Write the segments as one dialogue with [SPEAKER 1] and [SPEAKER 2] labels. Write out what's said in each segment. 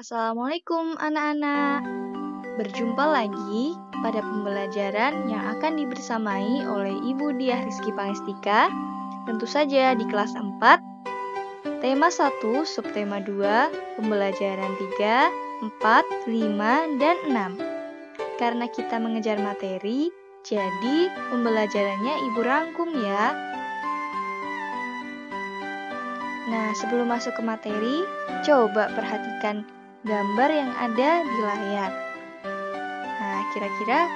[SPEAKER 1] Assalamualaikum anak-anak. Berjumpa lagi pada pembelajaran yang akan dibersamai oleh Ibu Diah Rizky Pangestika. Tentu saja di kelas 4, tema 1, subtema 2, pembelajaran 3, 4, 5, dan 6. Karena kita mengejar materi, jadi pembelajarannya Ibu rangkum ya. Nah, sebelum masuk ke materi, coba perhatikan gambar yang ada di layar. Nah, kira-kira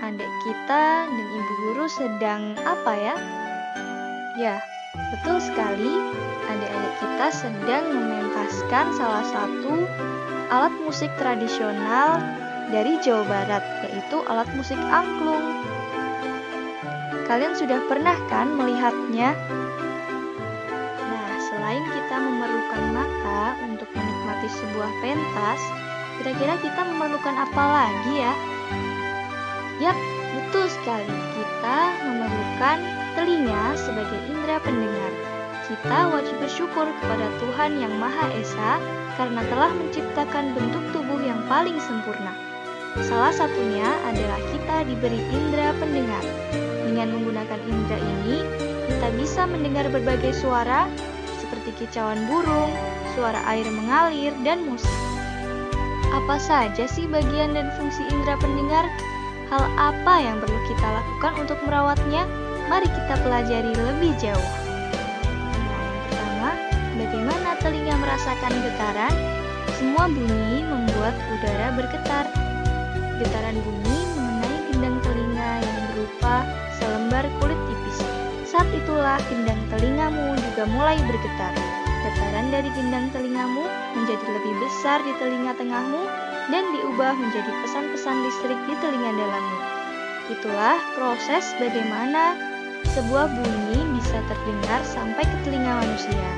[SPEAKER 1] adik kita dan ibu guru sedang apa ya? Ya, betul sekali. Adik-adik kita sedang mementaskan salah satu alat musik tradisional dari Jawa Barat, yaitu alat musik angklung. Kalian sudah pernah kan melihatnya? Selain kita memerlukan mata untuk menikmati sebuah pentas, kira-kira kita memerlukan apa lagi ya? Yap, betul sekali. Kita memerlukan telinga sebagai indera pendengar. Kita wajib bersyukur kepada Tuhan Yang Maha Esa karena telah menciptakan bentuk tubuh yang paling sempurna. Salah satunya adalah kita diberi indera pendengar. Dengan menggunakan indera ini, kita bisa mendengar berbagai suara, seperti kicauan burung, suara air mengalir, dan musik. Apa saja sih bagian dan fungsi indera pendengar? Hal apa yang perlu kita lakukan untuk merawatnya? Mari kita pelajari lebih jauh. Yang pertama, bagaimana telinga merasakan getaran? Semua bunyi membuat udara bergetar. Getaran bunyi mengenai gendang telinga yang berupa selembar kulit tipis. Saat itulah gendang telingamu juga mulai bergetar. Getaran dari gendang telingamu menjadi lebih besar di telinga tengahmu dan diubah menjadi pesan-pesan listrik di telinga dalammu. Itulah proses bagaimana sebuah bunyi bisa terdengar sampai ke telinga manusia.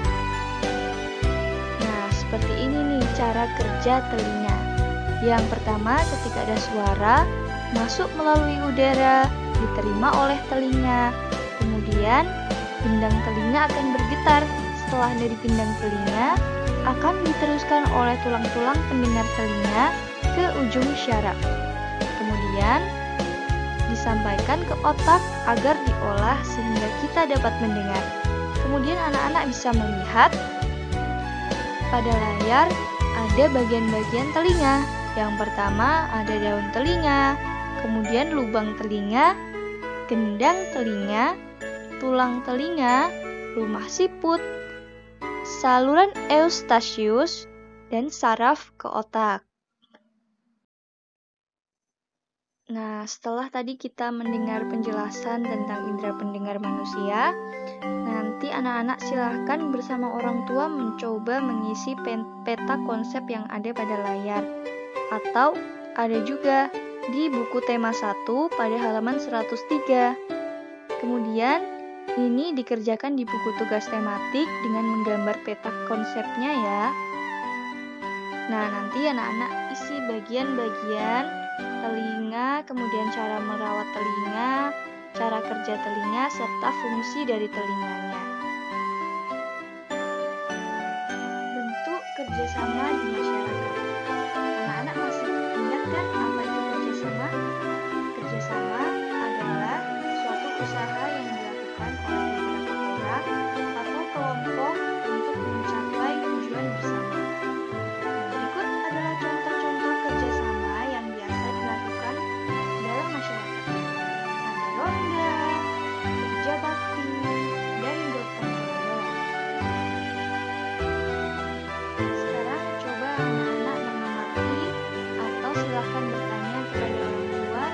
[SPEAKER 1] Nah, seperti ini nih cara kerja telinga. Yang pertama, ketika ada suara masuk melalui udara, diterima oleh telinga. Kemudian, gendang telinga akan bergetar. Setelah dari gendang telinga, akan diteruskan oleh tulang-tulang pendengar telinga ke ujung syaraf. Kemudian, disampaikan ke otak agar diolah sehingga kita dapat mendengar. Kemudian anak-anak bisa melihat pada layar ada bagian-bagian telinga. Yang pertama ada daun telinga, kemudian lubang telinga, gendang telinga, tulang telinga, rumah siput, saluran eustasius, dan saraf ke otak. Nah, setelah tadi kita mendengar penjelasan tentang indera pendengar manusia, nanti anak-anak silahkan bersama orang tua mencoba mengisi peta konsep yang ada pada layar. Atau ada juga di buku tema 1 pada halaman 103. Kemudian, ini dikerjakan di buku tugas tematik dengan menggambar peta konsepnya ya. Nah, nanti anak-anak isi bagian-bagian telinga, kemudian cara merawat telinga, cara kerja telinga, serta fungsi dari telinganya. Bentuk kerjasama di masyarakat. Anak-anak masih ingat kan apa itu kerjasama? Kerjasama adalah suatu usaha yang dilakukan oleh beberapa orang atau kelompok untuk mencapai tujuan bersama. Berikut adalah contoh-contoh kerjasama yang biasa dilakukan dalam masyarakat. Ada ronda, kerja bakti, dan gotong royong. Sekarang coba anak-anak mengamati atau silakan bertanya kepada orang tua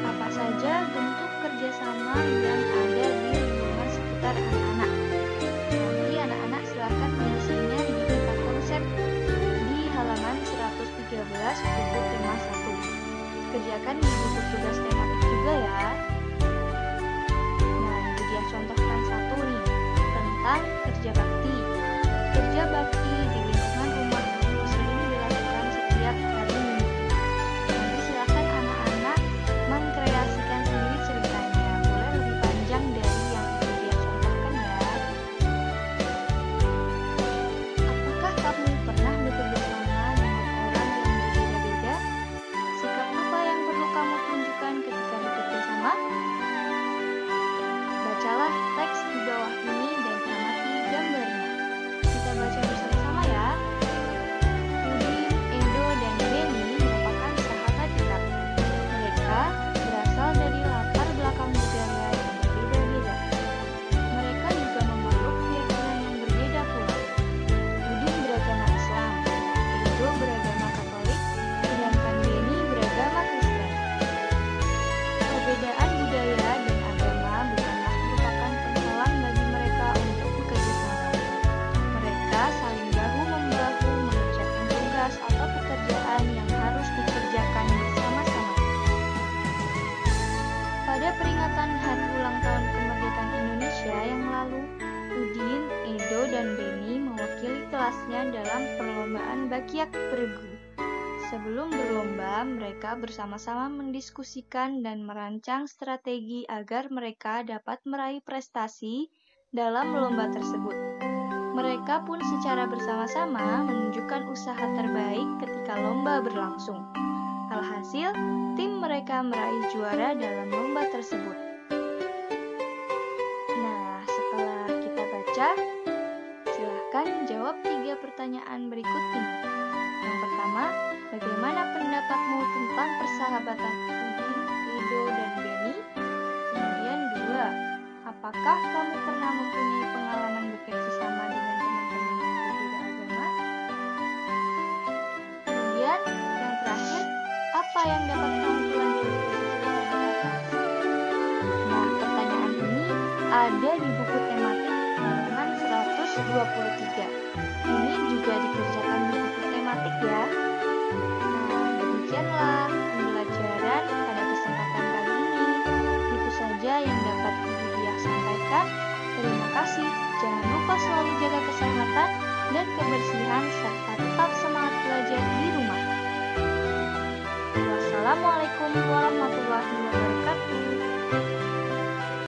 [SPEAKER 1] apa saja bentuk kerjasama yang ada di lingkungan sekitar anak-anak. Nanti anak-anak silakan mengisinya di peta konsep di halaman 113 buku tema 1. Kerjakan di buku tugas tematik juga ya. Nah, ini dia contohkan satu nih tentang kerja bakti. Kerja bakti di lingkungan rumah guru sering dilakukan setiap hari Minggu. Nanti silakan anak-anak mengkreasikan sendiri ceritanya. Boleh lebih panjang dari yang dia contohkan ya. Apakah kamu pernah bekerja sama dengan orang atau pekerjaan yang harus dikerjakan bersama-sama. Pada peringatan Hari Ulang Tahun Kemerdekaan Indonesia yang lalu, Udin, Edo, dan Beni mewakili kelasnya dalam perlombaan Bakiak Bergu. Sebelum berlomba, mereka bersama-sama mendiskusikan dan merancang strategi agar mereka dapat meraih prestasi dalam lomba tersebut. Mereka pun secara bersama-sama menunjukkan usaha terbaik ketika lomba berlangsung. Alhasil, tim mereka meraih juara dalam lomba tersebut. Nah, setelah kita baca, silahkan jawab 3 pertanyaan berikut ini. Yang pertama, bagaimana pendapatmu tentang persahabatan Udin, Edo, dan Beni? Kemudian 2, apakah kamu pernah mempunyai pengalaman bukit sesama dengan teman-teman yang berbeda agama? Kemudian, yang terakhir, apa yang dapat kamu pelajari dari cerita di atas? Nah, pertanyaan ini ada di buku tematik halaman 123. Ini juga dikerjakan di buku tematik ya. Nah, demikianlah pembelajaran pada kesempatan kali ini. Itu saja yang dapat Ibu Diah sampaikan. Terima kasih. Jangan lupa selalu jaga kesehatan dan kebersihan serta tetap semangat belajar di rumah. Wassalamualaikum warahmatullahi wabarakatuh.